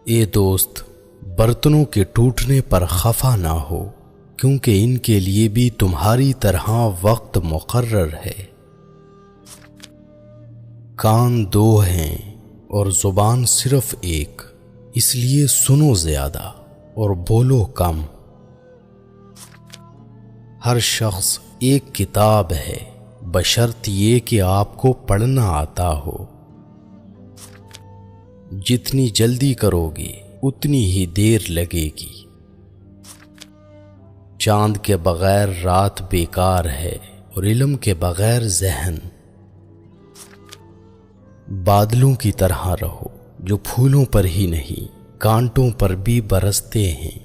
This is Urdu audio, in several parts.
اے دوست، برتنوں کے ٹوٹنے پر خفا نہ ہو، کیونکہ ان کے لیے بھی تمہاری طرح وقت مقرر ہے۔ کان دو ہیں اور زبان صرف ایک، اس لیے سنو زیادہ اور بولو کم۔ ہر شخص ایک کتاب ہے، بشرط یہ کہ آپ کو پڑھنا آتا ہو۔ جتنی جلدی کرو گے اتنی ہی دیر لگے گی۔ چاند کے بغیر رات بیکار ہے اور علم کے بغیر ذہن۔ بادلوں کی طرح رہو جو پھولوں پر ہی نہیں کانٹوں پر بھی برستے ہیں۔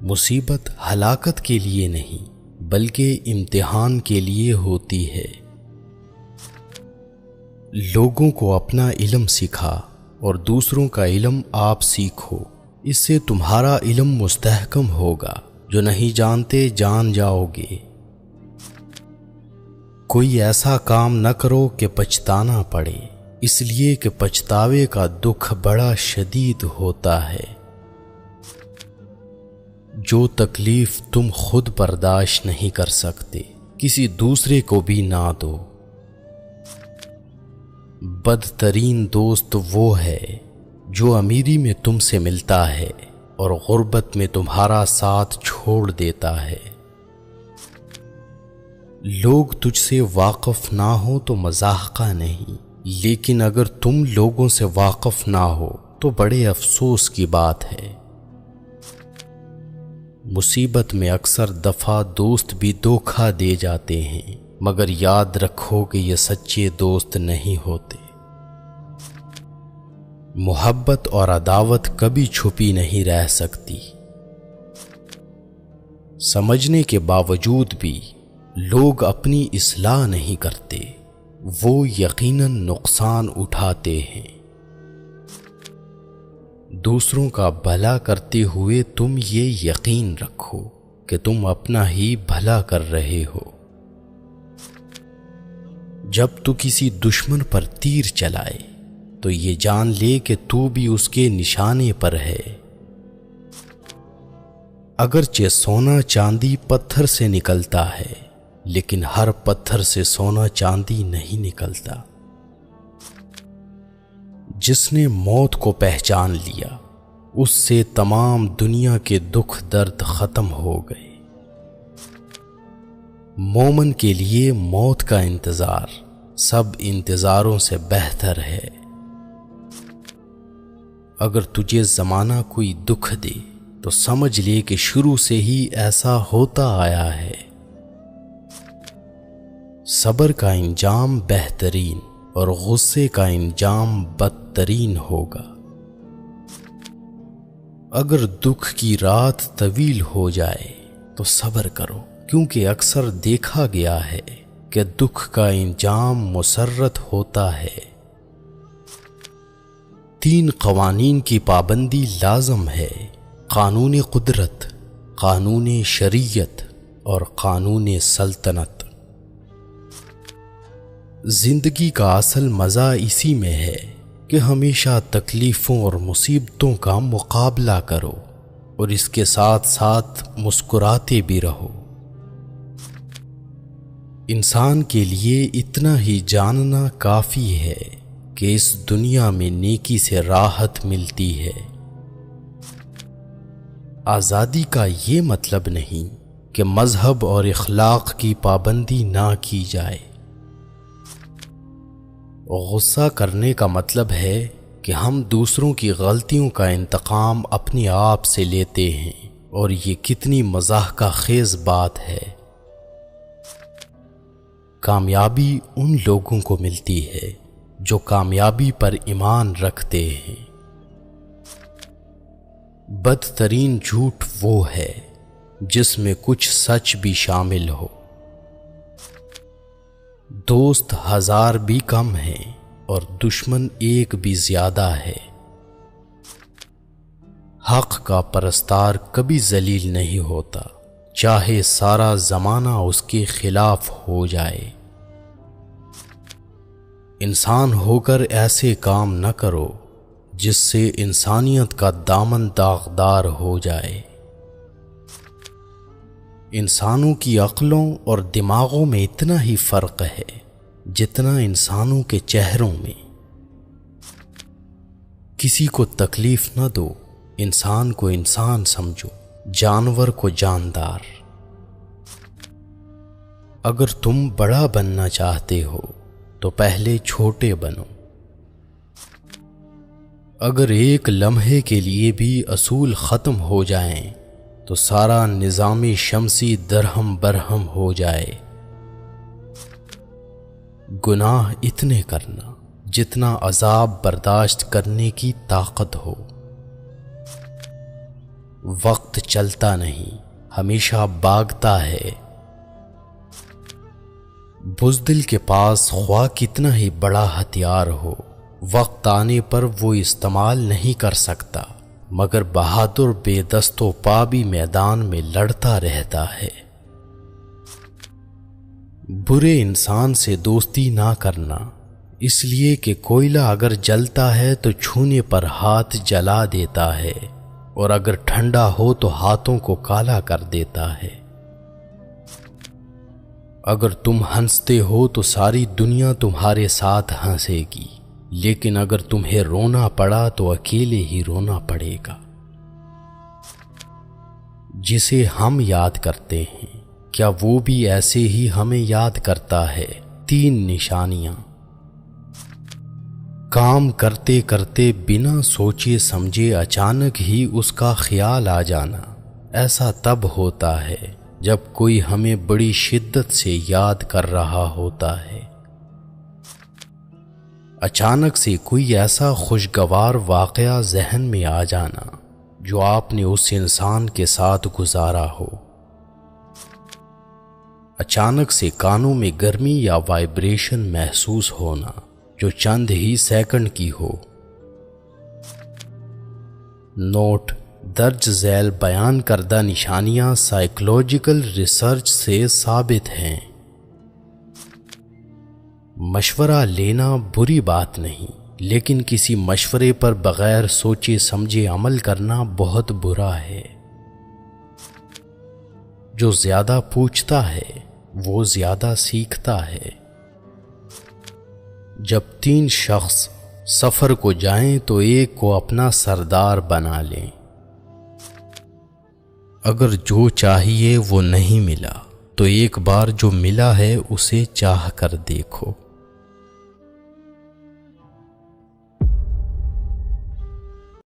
مصیبت ہلاکت کے لیے نہیں بلکہ امتحان کے لیے ہوتی ہے۔ لوگوں کو اپنا علم سکھا اور دوسروں کا علم آپ سیکھو، اس سے تمہارا علم مستحکم ہوگا، جو نہیں جانتے جان جاؤ گے۔ کوئی ایسا کام نہ کرو کہ پچھتانا پڑے، اس لیے کہ پچھتاوے کا دکھ بڑا شدید ہوتا ہے۔ جو تکلیف تم خود برداشت نہیں کر سکتے، کسی دوسرے کو بھی نہ دو۔ بدترین دوست وہ ہے جو امیری میں تم سے ملتا ہے اور غربت میں تمہارا ساتھ چھوڑ دیتا ہے۔ لوگ تجھ سے واقف نہ ہو تو مضاحکہ نہیں، لیکن اگر تم لوگوں سے واقف نہ ہو تو بڑے افسوس کی بات ہے۔ مصیبت میں اکثر دفعہ دوست بھی دھوکہ دے جاتے ہیں، مگر یاد رکھو کہ یہ سچے دوست نہیں ہوتے۔ محبت اور عداوت کبھی چھپی نہیں رہ سکتی۔ سمجھنے کے باوجود بھی لوگ اپنی اصلاح نہیں کرتے، وہ یقیناً نقصان اٹھاتے ہیں۔ دوسروں کا بھلا کرتے ہوئے تم یہ یقین رکھو کہ تم اپنا ہی بھلا کر رہے ہو۔ جب تو کسی دشمن پر تیر چلائے تو یہ جان لے کہ تو بھی اس کے نشانے پر ہے۔ اگرچہ سونا چاندی پتھر سے نکلتا ہے، لیکن ہر پتھر سے سونا چاندی نہیں نکلتا۔ جس نے موت کو پہچان لیا، اس سے تمام دنیا کے دکھ درد ختم ہو گئے۔ مومن کے لیے موت کا انتظار سب انتظاروں سے بہتر ہے۔ اگر تجھے زمانہ کوئی دکھ دے تو سمجھ لے کہ شروع سے ہی ایسا ہوتا آیا ہے۔ صبر کا انجام بہترین اور غصے کا انجام بدترین ہوگا۔ اگر دکھ کی رات طویل ہو جائے تو صبر کرو، کیونکہ اکثر دیکھا گیا ہے کہ دکھ کا انجام مسرت ہوتا ہے۔ 3 قوانین کی پابندی لازم ہے: قانون قدرت، قانون شریعت اور قانون سلطنت۔ زندگی کا اصل مزہ اسی میں ہے کہ ہمیشہ تکلیفوں اور مصیبتوں کا مقابلہ کرو اور اس کے ساتھ ساتھ مسکراتے بھی رہو۔ انسان کے لیے اتنا ہی جاننا کافی ہے کہ اس دنیا میں نیکی سے راحت ملتی ہے۔ آزادی کا یہ مطلب نہیں کہ مذہب اور اخلاق کی پابندی نہ کی جائے۔ غصہ کرنے کا مطلب ہے کہ ہم دوسروں کی غلطیوں کا انتقام اپنے آپ سے لیتے ہیں، اور یہ کتنی مضحکہ خیز بات ہے۔ کامیابی ان لوگوں کو ملتی ہے جو کامیابی پر ایمان رکھتے ہیں۔ بدترین جھوٹ وہ ہے جس میں کچھ سچ بھی شامل ہو۔ دوست 1000 بھی کم ہیں اور دشمن 1 بھی زیادہ ہے۔ حق کا پرستار کبھی ذلیل نہیں ہوتا، چاہے سارا زمانہ اس کے خلاف ہو جائے۔ انسان ہو کر ایسے کام نہ کرو جس سے انسانیت کا دامن داغدار ہو جائے۔ انسانوں کی عقلوں اور دماغوں میں اتنا ہی فرق ہے جتنا انسانوں کے چہروں میں۔ کسی کو تکلیف نہ دو، انسان کو انسان سمجھو، جانور کو جاندار۔ اگر تم بڑا بننا چاہتے ہو تو پہلے چھوٹے بنو۔ اگر ایک لمحے کے لیے بھی اصول ختم ہو جائیں تو سارا نظام شمسی درہم برہم ہو جائے۔ گناہ اتنے کرنا جتنا عذاب برداشت کرنے کی طاقت ہو۔ وقت چلتا نہیں، ہمیشہ بھاگتا ہے۔ بزدل کے پاس خواہ کتنا ہی بڑا ہتھیار ہو، وقت آنے پر وہ استعمال نہیں کر سکتا، مگر بہادر بے دست و پا بھی میدان میں لڑتا رہتا ہے۔ برے انسان سے دوستی نہ کرنا، اس لیے کہ کوئلہ اگر جلتا ہے تو چھونے پر ہاتھ جلا دیتا ہے، اور اگر ٹھنڈا ہو تو ہاتھوں کو کالا کر دیتا ہے۔ اگر تم ہنستے ہو تو ساری دنیا تمہارے ساتھ ہنسے گی، لیکن اگر تمہیں رونا پڑا تو اکیلے ہی رونا پڑے گا۔ جسے ہم یاد کرتے ہیں، کیا وہ بھی ایسے ہی ہمیں یاد کرتا ہے؟ 3 نشانیاں۔ کام کرتے کرتے بنا سوچے سمجھے اچانک ہی اس کا خیال آ جانا، ایسا تب ہوتا ہے جب کوئی ہمیں بڑی شدت سے یاد کر رہا ہوتا ہے۔ اچانک سے کوئی ایسا خوشگوار واقعہ ذہن میں آ جانا جو آپ نے اس انسان کے ساتھ گزارا ہو۔ اچانک سے کانوں میں گرمی یا وائبریشن محسوس ہونا جو چند ہی سیکنڈ کی ہو۔ نوٹ: درج ذیل بیان کردہ نشانیاں سائیکولوجیکل ریسرچ سے ثابت ہیں۔ مشورہ لینا بری بات نہیں، لیکن کسی مشورے پر بغیر سوچے سمجھے عمل کرنا بہت برا ہے۔ جو زیادہ پوچھتا ہے وہ زیادہ سیکھتا ہے۔ جب 3 شخص سفر کو جائیں تو ایک کو اپنا سردار بنا لیں۔ اگر جو چاہیے وہ نہیں ملا تو ایک بار جو ملا ہے اسے چاہ کر دیکھو۔